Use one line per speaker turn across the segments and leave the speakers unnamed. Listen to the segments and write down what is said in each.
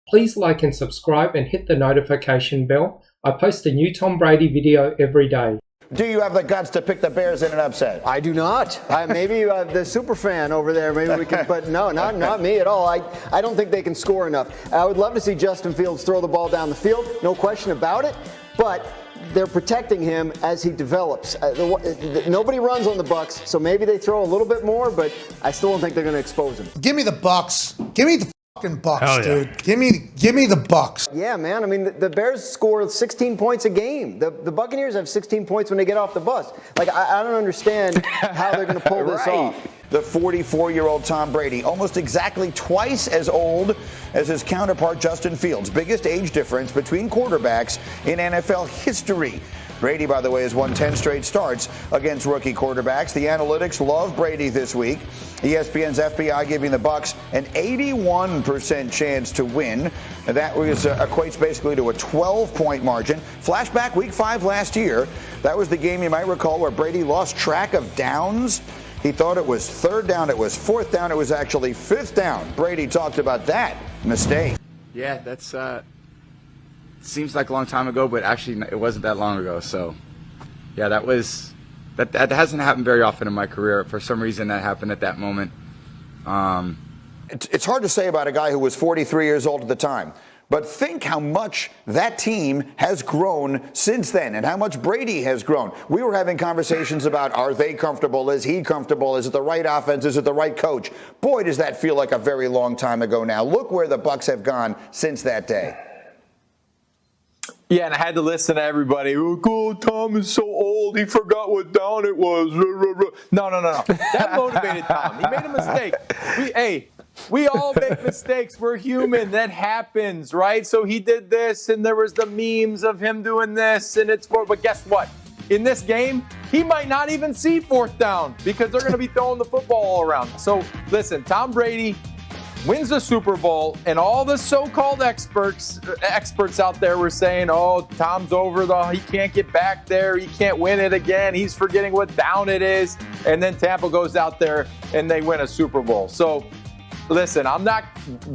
Please like and subscribe and hit the notification bell. I post a new Tom Brady video every day.
Do you have the guts to pick the Bears in an upset?
I do not. Maybe the super fan over there, maybe we can, but no, not me at all. I don't think they can score enough. I would love to see Justin Fields throw the ball down the field, no question about it, but they're protecting him as he develops. Nobody runs on the Bucs, so maybe they throw a little bit more, but I still don't think they're going to expose him.
Give me the Bucs. Give me the fucking Bucs, dude. Give me the Bucs.
Yeah, man. I mean, the Bears score 16 points a game. The Buccaneers have 16 points when they get off the bus. Like, I don't understand how they're going to pull this off.
The 44-year-old Tom Brady, almost exactly twice as old as his counterpart Justin Fields. Biggest age difference between quarterbacks in NFL history. Brady, by the way, has won 10 straight starts against rookie quarterbacks. The analytics love Brady this week. ESPN's FBI giving the Bucs an 81% chance to win. That equates basically to a 12-point margin. Flashback week 5 last year. That was the game you might recall where Brady lost track of downs. He thought it was 3rd down, it was 4th down, it was actually 5th down. Brady talked about that mistake.
Yeah, that's seems like a long time ago, but actually it wasn't that long ago. So, yeah, that hasn't happened very often in my career. For some reason, that happened at that moment.
It's hard to say about a guy who was 43 years old at the time. But think how much that team has grown since then and how much Brady has grown. We were having conversations about, are they comfortable? Is he comfortable? Is it the right offense? Is it the right coach? Boy, does that feel like a very long time ago now. Look where the Bucs have gone since that day.
Yeah, and I had to listen to everybody. Oh, Tom is so old. He forgot what down it was. No. That motivated Tom. He made a mistake. We all make mistakes. We're human. That happens, right? So he did this, and there was the memes of him doing this, and but guess what? In this game, he might not even see 4th down because they're going to be throwing the football all around. So listen, Tom Brady wins the Super Bowl, and all the so-called experts out there were saying, oh, Tom's he can't get back there. He can't win it again. He's forgetting what down it is. And then Tampa goes out there, and they win a Super Bowl. So listen, I'm not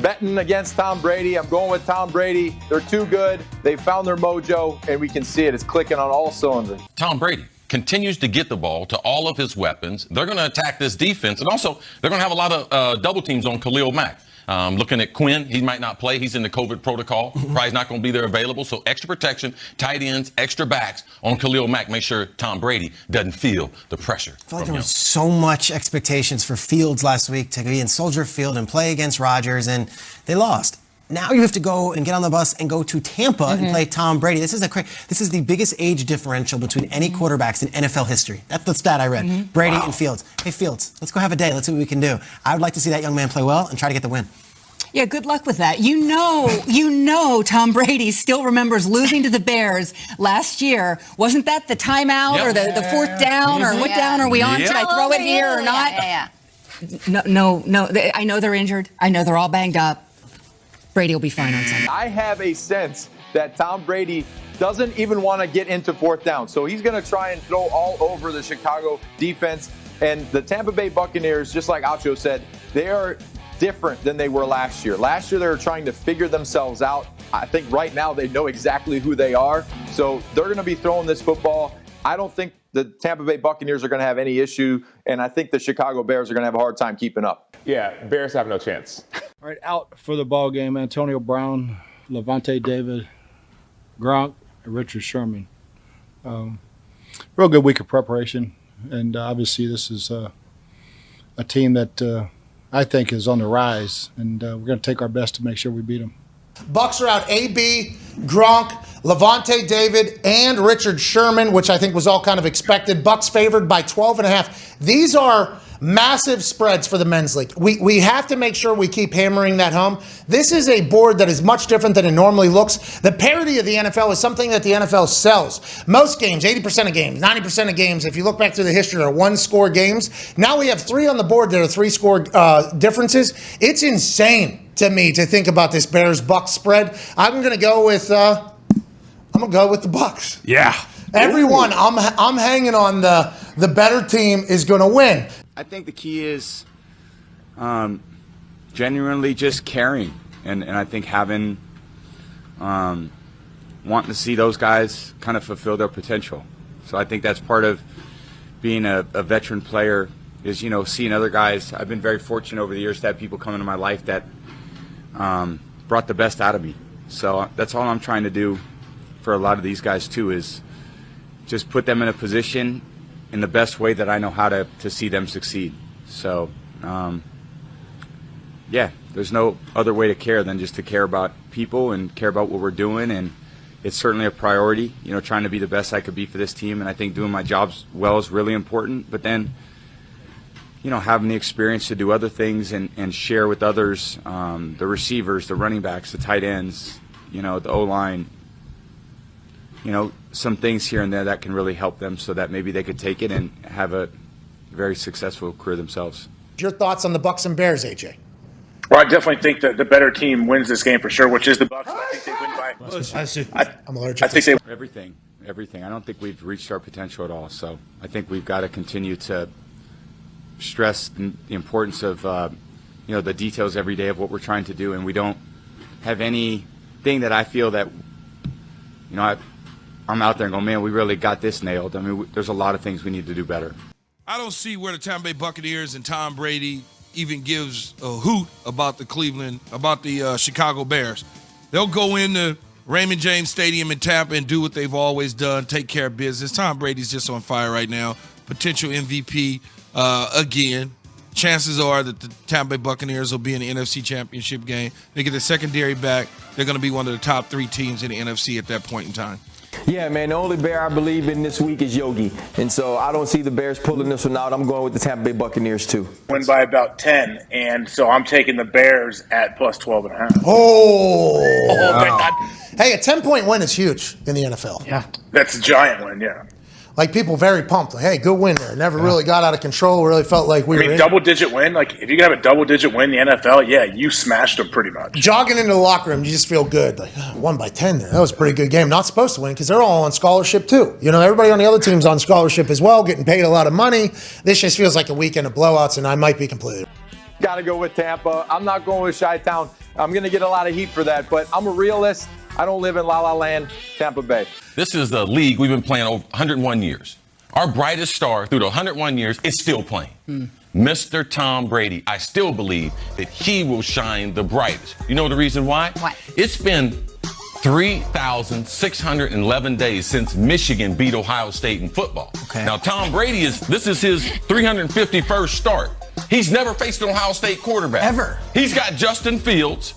betting against Tom Brady. I'm going with Tom Brady. They're too good. They found their mojo, and we can see it. It's clicking on all cylinders.
Tom Brady continues to get the ball to all of his weapons. They're going to attack this defense, and also they're going to have a lot of double teams on Khalil Mack. Looking at Quinn, he might not play. He's in the COVID protocol. Probably not going to be there available. So extra protection, tight ends, extra backs on Khalil Mack. Make sure Tom Brady doesn't feel the pressure.
I feel like there was so much expectations for Fields last week to be in Soldier Field and play against Rodgers, and they lost. Now you have to go and get on the bus and go to Tampa and play Tom Brady. This is the biggest age differential between any quarterbacks in NFL history. That's the stat I read. Brady and Fields. Hey, Fields, let's go have a day. Let's see what we can do. I would like to see that young man play well and try to get the win.
Yeah, good luck with that. You know Tom Brady still remembers losing to the Bears last year. Wasn't that the timeout or the 4th down or what down are we on? Should I throw it here or not? Yeah. No. I know they're injured. I know they're all banged up. Brady will be fine on Sunday.
I have a sense that Tom Brady doesn't even want to get into 4th down. So he's going to try and throw all over the Chicago defense. And the Tampa Bay Buccaneers, just like Acho said, they are different than they were last year. Last year, they were trying to figure themselves out. I think right now they know exactly who they are. So they're going to be throwing this football. I don't think the Tampa Bay Buccaneers are going to have any issue. And I think the Chicago Bears are going to have a hard time keeping up.
Yeah, Bears have no chance.
All right, out for the ball game, Antonio Brown, Levante David, Gronk, and Richard Sherman. Real good week of preparation. And obviously this is a team that I think is on the rise. And we're going to take our best to make sure we beat them.
Bucs are out AB, Gronk, Levante David, and Richard Sherman, which I think was all kind of expected. Bucs favored by 12.5. These are massive spreads for the men's league. We have to make sure we keep hammering that home. This is a board that is much different than it normally looks. The parity of the NFL is something that the NFL sells. Most games, 80% of games, 90% of games, if you look back through the history, are one-score games. Now we have 3 on the board that are 3-score differences. It's insane to me to think about this Bears-Bucs spread. I'm going to go with the Bucs.
Yeah.
Everyone, I'm hanging on the better team is going to win.
I think the key is genuinely just caring And I think having, wanting to see those guys kind of fulfill their potential. So I think that's part of being a veteran player is, you know, seeing other guys. I've been very fortunate over the years to have people come into my life that brought the best out of me. So that's all I'm trying to do for a lot of these guys too, is just put them in a position in the best way that I know how to see them succeed. So yeah, there's no other way to care than just to care about people and care about what we're doing, and it's certainly a priority, you know, trying to be the best I could be for this team, and I think doing my job well is really important, but then, you know, having the experience to do other things and share with others, the receivers, the running backs, the tight ends, you know, the O-line, you know, some things here and there that can really help them so that maybe they could take it and have a very successful career themselves.
Your thoughts on the Bucs and Bears, AJ?
Well, I definitely think that the better team wins this game for sure, which is the Bucs. I think they win by.
I'm allergic.
I think they
everything. I don't think we've reached our potential at all. So I think we've got to continue to stress the importance of you know, the details every day of what we're trying to do, and we don't have anything that I feel that, you know, I'm out there and go, man, we really got this nailed. I mean, there's a lot of things we need to do better.
I don't see where the Tampa Bay Buccaneers and Tom Brady even gives a hoot about the Chicago Bears. They'll go into Raymond James Stadium in Tampa and do what they've always done, take care of business. Tom Brady's just on fire right now, potential MVP again. Chances are that the Tampa Bay Buccaneers will be in the NFC Championship game. They get the secondary back. They're going to be one of the top 3 teams in the NFC at that point in time.
Yeah, man, the only Bear I believe in this week is Yogi. And so I don't see the Bears pulling this one out. I'm going with the Tampa Bay Buccaneers, too.
Win by about 10, and so I'm taking the Bears at plus 12.5.
Wow. Hey, a 10-point win is huge in the NFL.
Yeah. That's a giant win, yeah.
Like, people very pumped. Like, hey, good win there. Never really got out of control. Really felt like we were in.
Double-digit win. Like, if you can have a double-digit win in the NFL, yeah, you smashed them pretty much.
Jogging into the locker room, you just feel good. Like, won by 10 there. That was a pretty good game. Not supposed to win because they're all on scholarship, too. You know, everybody on the other team's on scholarship as well, getting paid a lot of money. This just feels like a weekend of blowouts, and I might be completely.
Got to go with Tampa. I'm not going with Chi-Town. I'm going to get a lot of heat for that, but I'm a realist. I don't live in La La Land, Tampa Bay.
This is a league we've been playing over 101 years. Our brightest star through the 101 years is still playing. Mr. Tom Brady. I still believe that he will shine the brightest. You know the reason why?
Why?
It's been 3,611 days since Michigan beat Ohio State in football.
Okay.
Now, Tom Brady this is his 351st start. He's never faced an Ohio State quarterback.
Ever.
He's got Justin Fields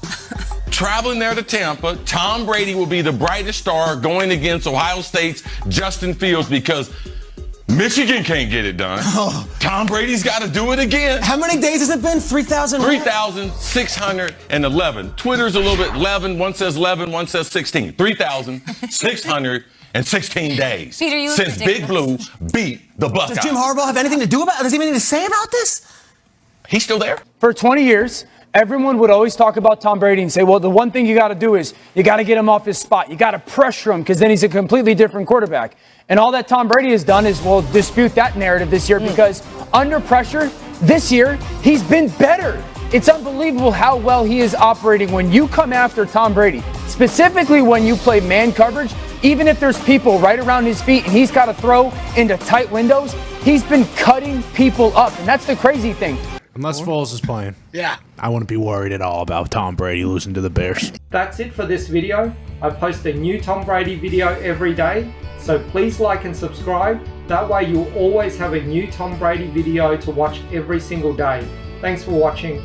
traveling there to Tampa. Tom Brady will be the brightest star going against Ohio State's Justin Fields because Michigan can't get it done. Tom Brady's got to do it again.
How many days has it been? 3,000?
3,611. Twitter's a little bit 11. One says 11, one says 16. 3,616 days
Peter,
since Big Blue beat the Buckeyes.
Does Jim Harbaugh have anything to do about it? Does he have anything to say about this?
He's still there.
For 20 years, everyone would always talk about Tom Brady and say, well, the one thing you got to do is you got to get him off his spot. You got to pressure him because then he's a completely different quarterback. And all that Tom Brady has done is, well, dispute that narrative this year because under pressure this year, he's been better. It's unbelievable how well he is operating when you come after Tom Brady, specifically when you play man coverage. Even if there's people right around his feet and he's got to throw into tight windows, he's been cutting people up. And that's the crazy thing.
Unless Foles is playing.
Yeah.
I wouldn't be worried at all about Tom Brady losing to the Bears.
That's it for this video. I post a new Tom Brady video every day, so please like and subscribe. That way you'll always have a new Tom Brady video to watch every single day. Thanks for watching.